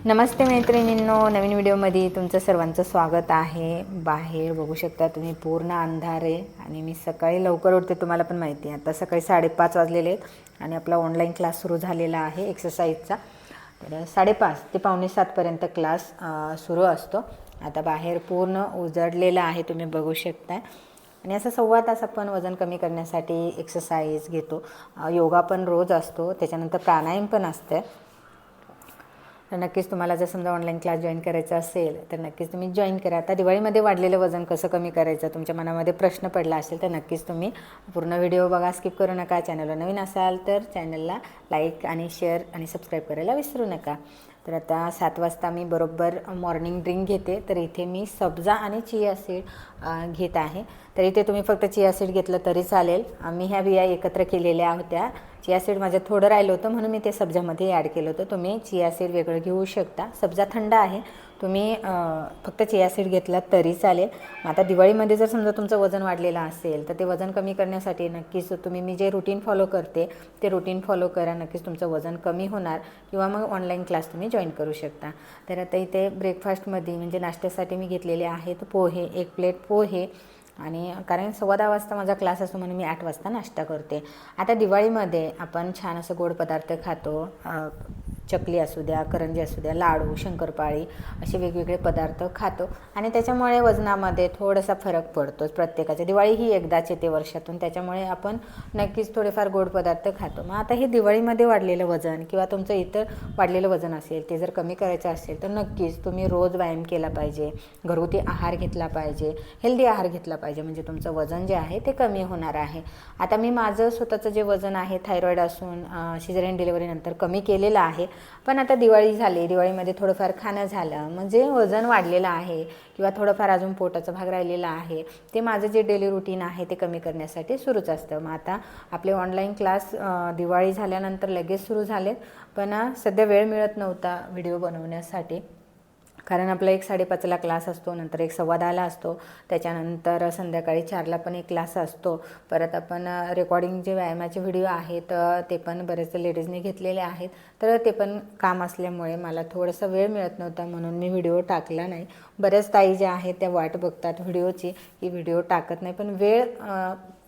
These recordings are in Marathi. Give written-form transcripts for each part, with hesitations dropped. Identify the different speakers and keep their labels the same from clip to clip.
Speaker 1: नमस्ते मैत्रिणींनो, नवीन व्हिडिओमध्ये तुमचं सर्वांचं स्वागत आहे। बाहेर बघू शकता तुम्ही पूर्ण अंधार आहे आणि मी सकाळी लवकर उठते, तुम्हाला पण माहिती आहे। आता सकाळी 5:30 वाजलेले आहेत आणि आपला ऑनलाईन क्लास सुरू झालेला आहे एक्सरसाइजचा। तर 5:30 ते 6:45 पर्यंत क्लास सुरू असतो। आता बाहेर पूर्ण उजळलेलं आहे, तुम्ही बघू शकता। आणि असं 1.25 तास आपण वजन कमी करण्यासाठी एक्सरसाइज घेतो। योगा पण रोज असतो, त्याच्यानंतर प्राणायाम पण असते। तर नक्कीच तुम्हाला जर समजा ऑनलाईन क्लास जॉईन करायचा असेल तर नक्कीच तुम्ही जॉईन करा। आता दिवाळीमध्ये वाढलेलं वजन कसं कमी करायचं तुमच्या मनामध्ये प्रश्न पडला असेल तर नक्कीच तुम्ही पूर्ण व्हिडिओ बघा, स्किप करू नका। चॅनलवर नवीन असाल तर चॅनलला लाईक आणि शेअर आणि सबस्क्राईब करायला विसरू नका। तर आता 7 वाजता मी बरोबर मॉर्निंग ड्रिंक घेते। तर इथे मी सब्जा आणि चिया सीड घेत आहे। तर इथे तुम्ही फक्त चिया सीड घेतलं तरी चालेल। मी ह्या बिया एकत्र केलेल्या होत्या। चिया सीड माझं थोडं राहिलं होतं म्हणून मी ते सब्जामध्ये ॲड केलं होतं। तुम्ही चिया सीड वेगळं घेऊ शकता। सब्जा थंड आहे, तुम्ही फक्त चिया सीड घेतलात तरी चालेल। आता दिवाळीमध्ये जर समजा तुमचं वजन वाढलेलं असेल तर ते वजन कमी करण्यासाठी नक्कीच तुम्ही मी जे रुटीन फॉलो करते ते रुटीन फॉलो करा, नक्कीच तुमचं वजन कमी होणार। किंवा मग ऑनलाईन क्लास तुम्ही जॉईन करू शकता। तर आता इथे ब्रेकफास्टमध्ये म्हणजे नाश्त्यासाठी मी घेतलेले आहेत पोहे, 1 प्लेट पोहे। आणि कारण 10:15 वाजता माझा क्लास असतो म्हणून मी 8 वाजता नाश्ता करते। आता दिवाळीमध्ये आपण छान असं गोड पदार्थ खातो, चकली असू द्या, करंजी असू द्या, लाडू, शंकरपाळी असे वेगवेगळे पदार्थ खातो आणि त्याच्यामुळे वजनामध्ये थोडासा फरक पडतो प्रत्येकाच्या। दिवाळी ही एकदाच येते वर्षातून, त्याच्यामुळे आपण नक्कीच थोडेफार गोड पदार्थ खातो। मग आता हे दिवाळीमध्ये वाढलेलं वजन किंवा तुमचं इतर वाढलेलं वजन असेल ते जर कमी करायचं असेल तर नक्कीच तुम्ही रोज व्यायाम केला पाहिजे, घरगुती आहार घेतला पाहिजे, हेल्दी आहार घेतला पाहिजे, म्हणजे तुमचं वजन जे आहे ते कमी होणार आहे। आता मी माझं स्वतःचं जे वजन आहे थायरॉईड असून सिझेरियन डिलिव्हरीनंतर कमी केलेलं आहे। पण आता दिवाळी झाली, दिवाळीमध्ये थोडंफार खाणं झालं म्हणजे वजन वाढलेलं आहे किंवा थोडंफार अजून पोटाचा भाग राहिलेला आहे, ते माझं जे डेली रुटीन आहे ते कमी करण्यासाठी सुरूच असतं। मग आता आपले ऑनलाईन क्लास दिवाळी झाल्यानंतर लगेच सुरू झालेत, पण सध्या वेळ मिळत नव्हता व्हिडिओ बनवण्यासाठी, कारण आपला 1:30ला क्लास असतो, नंतर 1:15ला असतो, त्याच्यानंतर संध्याकाळी 4ला पण एक क्लास असतो। परत आपण रेकॉर्डिंग जे व्यायामाचे व्हिडिओ आहेत ते पण बरेच लेडीजने घेतलेले आहेत, तर ते पण काम असल्यामुळे मला थोडासा वेळ मिळत नव्हता म्हणून मी व्हिडिओ टाकला नाही। बऱ्याच ताई ज्या आहेत त्या वाट बघतात व्हिडिओची की व्हिडिओ टाकत नाही, पण वेळ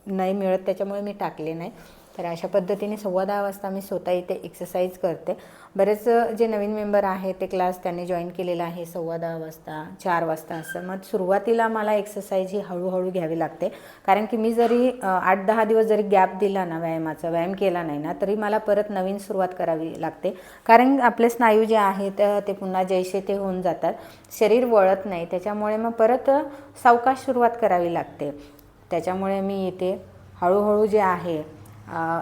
Speaker 1: नाही मिळत त्याच्यामुळे मी टाकले नाही। तर अशा पद्धतीने 10:15 वाजता मी स्वतः इथे एक्सरसाइज करते। बरेच जे नवीन मेंबर आहेत ते क्लास त्यांनी जॉईन केलेला आहे 10:15 वाजता, 4 वाजता असं। मग सुरुवातीला मला एक्सरसाइज ही हळूहळू घ्यावी लागते, कारण की मी जरी 8-10 दिवस जरी गॅप दिला ना, व्यायाम केला नाही ना, तरी मला परत नवीन सुरुवात करावी लागते, कारण आपले स्नायू जे आहेत ते पुन्हा जैसे ते होऊन जातात, शरीर वळत नाही, त्याच्यामुळे मग परत सावकाश सुरुवात करावी लागते। त्याच्यामुळे मी इथे हळूहळू जे आहे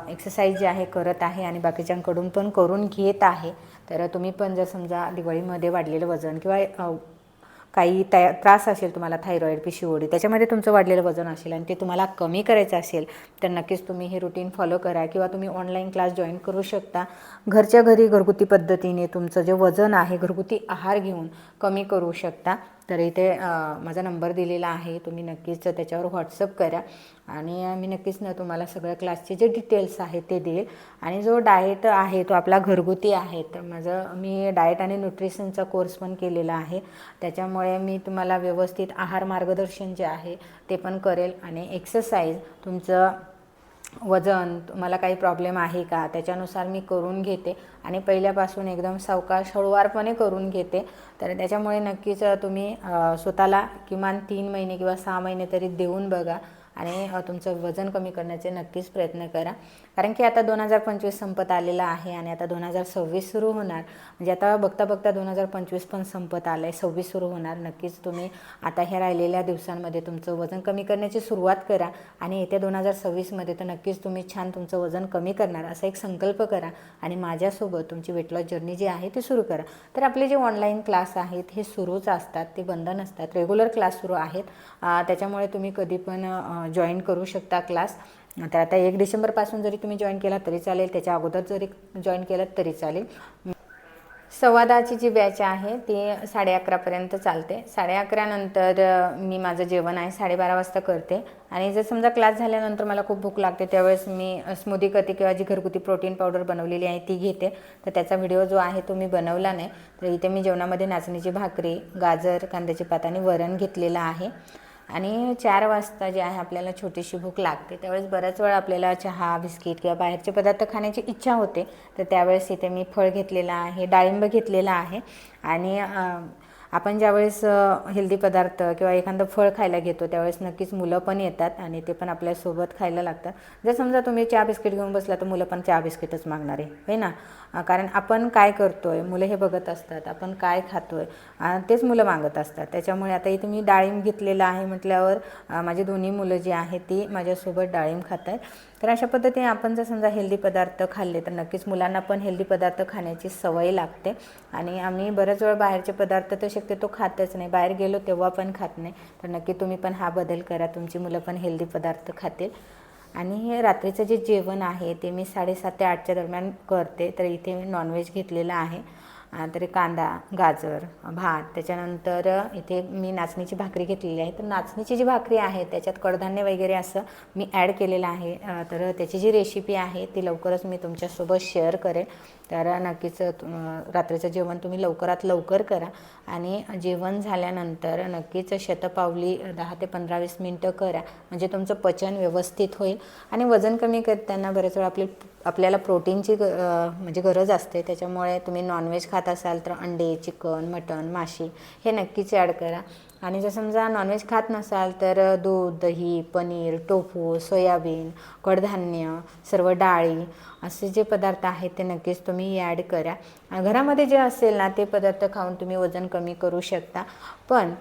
Speaker 1: एक्सरसाइज जे आहे करत आहे आणि बाकीच्यांकडून पण करून घेत आहे। तर तुम्ही पण जर समजा दिवाळीमध्ये वाढलेलं वजन किंवा काही त्रास असेल तुम्हाला, थायरॉईड, PCOD, त्याच्यामध्ये तुमचं वाढलेलं वजन असेल आणि ते तुम्हाला कमी करायचं असेल तर नक्कीच तुम्ही हे रुटीन फॉलो करा किंवा तुम्ही ऑनलाईन क्लास जॉईन करू शकता। घरच्या घरी घरगुती पद्धतीने तुमचं जे वजन आहे घरगुती आहार घेऊन कमी करू शकता। तर इथे माझा नंबर दिलेला आहे, तुम्ही नक्कीच त्याच्यावर व्हॉट्सअप करा आणि मी नक्कीच तुम्हाला सगळ्या क्लासचे जे डिटेल्स आहेत ते देईल। आणि जो डाएट आहे तो आपला घरगुती आहे, तर मी डाएट आणि न्यूट्रिशनचा कोर्स पण केलेला आहे, त्याच्यामुळे मी तुम्हाला व्यवस्थित आहार मार्गदर्शन जे आहे ते पण करेल। आणि एक्सरसाइज तुमचं वजन, तुम्हाला काही प्रॉब्लेम आहे का त्याच्यानुसार मी करून घेते आणि पहिल्यापासून एकदम सावकाश हळूवारपणे करून घेते। तर त्याच्यामुळे नक्कीच तुम्ही स्वतःला किमान 3 महिने किंवा 6 महिने तरी देऊन बघा आणि तुमचं वजन कमी करण्याचे नक्कीच प्रयत्न करा, कारण की आता 2025 संपत आलेला आहे आणि आता 2026 सुरू होणार, म्हणजे आता बघता बघता 2025 पण संपत आलं आहे, 26 सुरू होणार। नक्कीच तुम्ही आता ह्या राहिलेल्या दिवसांमध्ये तुमचं वजन कमी करण्याची सुरुवात करा आणि येत्या 2026मध्ये तर नक्कीच तुम्ही छान तुमचं वजन कमी करणार असा एक संकल्प करा आणि माझ्यासोबत तुमची वेट लॉस जर्नी जी आहे ती सुरू करा। तर आपले जे ऑनलाईन क्लास आहेत हे सुरूच असतात, ते बंद नसतात, रेग्युलर क्लास सुरू आहेत, त्याच्यामुळे तुम्ही कधी पण जॉईन करू शकता क्लास। तर आता 1 डिसेंबरपासून जरी तुम्ही जॉईन केला तरी चालेल, त्याच्या अगोदर जरी जॉईन केलं तरी चालेल। 10:15ची जी बॅच आहे ती 11:30पर्यंत चालते. 11:30 नंतर मी माझं जेवण आहे 12:30 वाजता करते. आणि जर समजा क्लास झाल्यानंतर मला खूप भूक लागते त्यावेळेस मी स्मूदी करते किंवा जी घरगुती प्रोटीन पावडर बनवलेली आहे ती घेते. तर त्याचा व्हिडिओ जो आहे तो मी बनवला नाही. तर इथे मी जेवणामध्ये नाचणीची भाकरी, गाजर, कांद्याची पात आणि वरण घेतलेलं आहे. आणि 4 वाजता जे आहे आपल्याला छोटीशी भूक लागते त्यावेळेस बऱ्याच वेळा आपल्याला चहा, बिस्किट किंवा बाहेरचे पदार्थ खाण्याची इच्छा होते. तर त्यावेळेस इथे मी फळ घेतलेलं आहे, डाळिंब घेतलेला आहे. आणि आपण ज्यावेळेस हेल्दी पदार्थ किंवा एखादं फळ खायला घेतो त्यावेळेस नक्कीच मुलं पण येतात आणि ते पण आपल्यासोबत खायला लागतात. जर समजा तुम्ही चहा बिस्किट घेऊन बसला तर मुलं पण चहा बिस्किटच मागणार आहे ना. कारण आपण काय करतोय मुलं हे बघत असतात, आपण काय खातोय तेच मुलं मागत असतात. त्याच्यामुळे आता इथे मी डाळिंब घेतलेलं आहे म्हटल्यावर माझी दोन्ही मुलं जी आहेत ती माझ्यासोबत डाळिंब खात आहेत. तर अशा पद्धतीने आपण जर समजा हेल्दी पदार्थ खाल्ले तर नक्कीच मुलांना पण हेल्दी पदार्थ खाण्याची सवय लागते. आणि आम्ही बऱ्याच वेळा बाहेरचे पदार्थ तर शक्यतो खातच नाही, बाहेर गेलो तेव्हा पण खात नाही. तर नक्की तुम्ही पण हा बदल करा, तुमची मुलं पण हेल्दी पदार्थ खातील. आणि हे रात्रीचं जे जेवण आहे ते मी 7:30 ते 8च्या दरम्यान करते. तर इथे मी नॉनव्हेज घेतलेलं आहे. तरी कांदा, गाजर, भात, त्याच्यानंतर इथे मी नाचणीची भाकरी घेतलेली आहे. तर नाचणीची जी भाकरी आहे त्याच्यात कडधान्य वगैरे असं मी ॲड केलेलं आहे. तर त्याची जी रेसिपी आहे ती लवकरच मी तुमच्यासोबत शेअर करेन. तर नक्कीच रात्रीचं जेवण तुम्ही लवकरात लवकर करा. आणि जेवण झाल्यानंतर नक्कीच शतपावली 10 ते 15-20 मिनटं करा, म्हणजे तुमचं पचन व्यवस्थित होईल. आणि वजन कमी करताना बरेच वेळा आपल्याला प्रोटीनची म्हणजे गरज असते. त्याच्यामुळे तुम्ही नॉनव्हेज खात असाल तर अंडे, चिकन, मटण, माशी हे नक्कीच ॲड करा. आणि जर समजा नॉनव्हेज खात नसाल तर दूध, दही, पनीर, टोफू, सोयाबीन, कडधान्य, सर्व डाळी असे जे पदार्थ आहेत ते नक्कीच तुम्ही ॲड करा. घरामध्ये जे असेल ना ते पदार्थ खाऊन तुम्ही वजन कमी करू शकता. पण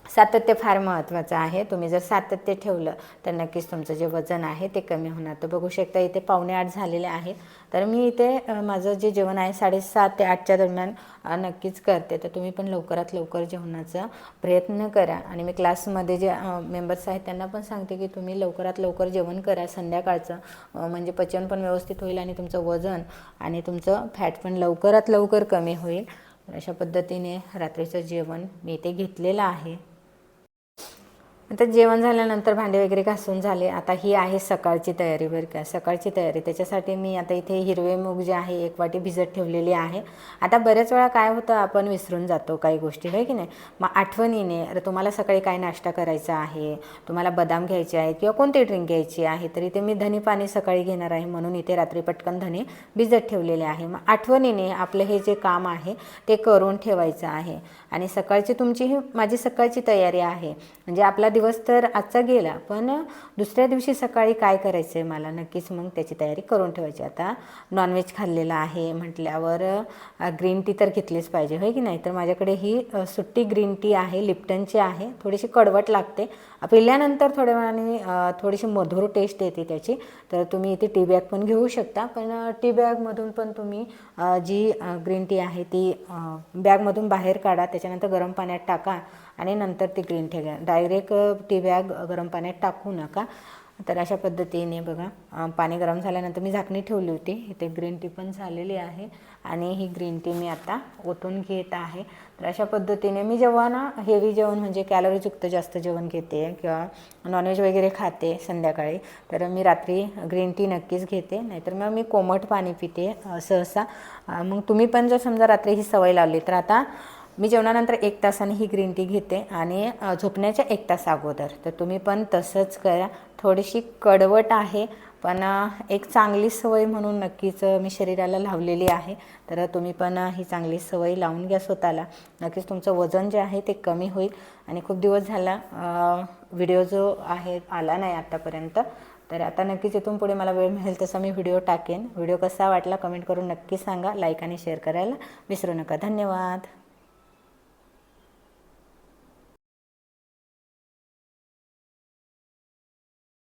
Speaker 1: सातत्य फार महत्त्वाचं आहे. तुम्ही जर सातत्य ठेवलं तर नक्कीच तुमचं जे वजन आहे ते कमी होणार. तर बघू शकता इथे 7:45 झालेले आहेत. तर मी इथे माझं जे जेवण आहे 7:30 ते 8च्या दरम्यान नक्कीच करते. तर तुम्ही पण लवकरात लवकर जेवणाचा प्रयत्न करा. आणि मी क्लासमध्ये जे मेंबर्स आहेत त्यांना पण सांगते की तुम्ही लवकरात लवकर जेवण करा संध्याकाळचं, म्हणजे पचन पण व्यवस्थित होईल आणि तुमचं वजन आणि तुमचं फॅट पण लवकरात लवकर कमी होईल. अशा पद्धतीने रात्रीचं जेवण मी इथे घेतलेलं आहे. आता जेवण झाल्यानंतर भांडे वगैरे घासून झाले. आता ही आहे सकाळची तयारी बरं का, सकाळची तयारी. त्याच्यासाठी मी आता इथे हिरवे मूग जे आहे 1 वाटी भिजत ठेवलेली आहे. आता बऱ्याच वेळा काय होतं आपण विसरून जातो काही गोष्टी, आहे की नाही. मग आठवणीने अरे तुम्हाला सकाळी काय नाश्ता करायचा आहे, तुम्हाला बदाम घ्यायचे आहेत किंवा कोणते ड्रिंक घ्यायची आहे, तर इथे मी धने पाणी सकाळी घेणार आहे म्हणून इथे रात्री पटकन धने भिजत ठेवलेले आहे. मग आठवणीने आपलं हे जे काम आहे ते करून ठेवायचं आहे. आणि सकाळची तुमची ही माझी सकाळची तयारी आहे. म्हणजे आपला दिवस तर आजचा गेला, पण दुसऱ्या दिवशी सकाळी काय करायचं आहे मला नक्कीच मग त्याची तयारी करून ठेवायची. आता नॉनव्हेज खाल्लेलं आहे म्हटल्यावर ग्रीन टी तर घेतलीच पाहिजे, होय की नाही. तर माझ्याकडे ही सुट्टी ग्रीन टी आहे, लिप्टनची आहे. थोडीशी कडवट लागते, पिल्यानंतर थोड्या वेळाने थोडीशी मधुर टेस्ट येते त्याची. तर तुम्ही इथे टी बॅग पण घेऊ शकता, पण टी बॅगमधून पण तुम्ही जी ग्रीन टी आहे ती बॅगमधून बाहेर काढा, त्याच्यानंतर गरम पाण्यात टाका आणि नंतर ती ग्रीन टी घ्या. डायरेक्ट टी बॅग गरम पाण्यात टाकू नका. तर अशा पद्धतीने बघा पाणी गरम झाल्यानंतर मी झाकणी ठेवली होती. इथे ग्रीन टी पण झालेली आहे आणि ही ग्रीन टी मी आता ओतून घेत आहे. तर अशा पद्धतीने मी जेव्हा ना हेवी जेवण म्हणजे कॅलरीयुक्त जास्त जेवण घेते किंवा नॉनव्हेज वगैरे खाते संध्याकाळी, तर मी रात्री ग्रीन टी नक्कीच घेते, नाहीतर मग मी कोमट पाणी पिते सहसा. मग तुम्ही पण जर समजा रात्री ही सवय लावली तर आता मी जेवणानंतर 1 तासाने ही ग्रीन टी घेते आणि झोपण्याच्या 1 तास अगोदर. तर तुम्ही पण तसंच करा. थोडीशी कडवट आहे पण एक चांगली सवय म्हणून नक्कीच मी शरीराला लावलेली आहे. तर तुम्ही पण ही चांगली सवय लावून घ्या स्वतःला. नक्कीच तुमचं वजन जे आहे ते कमी होईल. आणि खूप दिवस झाला व्हिडिओ जो आहे आला नाही आत्तापर्यंत. तर आता नक्कीच इथून पुढे मला वेळ मिळेल तसा मी व्हिडिओ टाकेन. व्हिडिओ कसा वाटला कमेंट करून नक्की सांगा. लाईक आणि शेअर करायला विसरू नका. धन्यवाद.